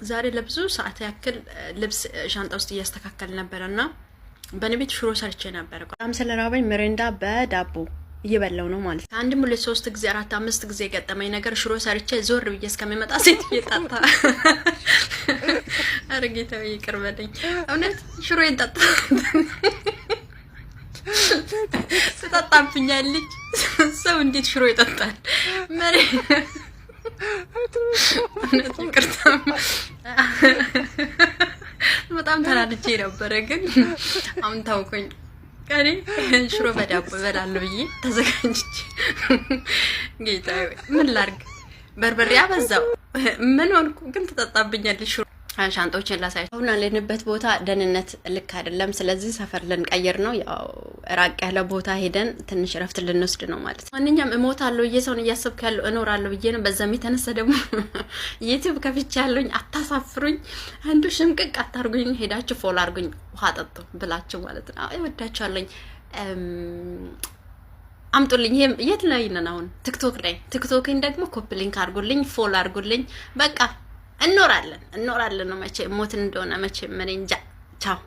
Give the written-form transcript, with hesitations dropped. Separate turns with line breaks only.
ዛሬ ለብዙ ሰዓት ያክል ልብስ ሻንጣ ውስጥ እያስተካከል ነበርና በነቤት ሽሮ ሰርቼ ነበር። በጣም ስለራበኝ ምሬንዳ በዳቦ እየበላው ነው ማለት ነው። አንድም ሁለት ሶስት ጊዜ አራት አምስት ጊዜ ገጠመኝ ነገር ሽሮ ሰርቼ ዞር ብዬ እስከሚመጣ ሴት እየጣጣ አረጋታው ይቅር በለኝ። እውነት ሽሮ ይጣጣ ስታጣብኛለች። ሰው እንዴት ሽሮ ይጣጣል? መሬ በጣም ተናድጄ ነበረ፣ ግን አሁን ታውቆኝ ቀሪ ሽሮ በዳቦ እበላለሁ ብዬ ተዘጋጅቼ ጌታዬ ምን ላድርግ? በርበሬ አበዛው ምን ሆንኩ? ግን ተጣጣብኛለች ሽሮ። ሻንጣዎችን ላሳያችሁ። አሁን ያለንበት ቦታ ደህንነት ልክ አይደለም። ስለዚህ ሰፈር ልንቀይር ነው። ያው ራቅ ያለ ቦታ ሄደን ትንሽ ረፍት ልንወስድ ነው ማለት ነው። ማንኛውም እሞታለሁ እየሰውን እያሰብኩ ያለው እኖራለሁ ብዬ ነው። በዛም የተነሳ ደግሞ ዩቲዩብ ከፍቻለሁኝ። አታሳፍሩኝ፣ አንዱ ሽምቅቅ አታርጉኝ። ሄዳችሁ ፎሎ አርጉኝ፣ ውሃ ጠጡ ብላችሁ ማለት ነው። እወዳችኋለሁ። አምጡልኝ። የት ላይ ነን አሁን? ቲክቶክ ላይ። ቲክቶክን ደግሞ ኮፒ ሊንክ አርጉልኝ፣ ፎሎ አርጉልኝ። በቃ እንኖራለን ነው። መቼ ሞት እንደሆነ መቼ ምን እንጃ። ቻው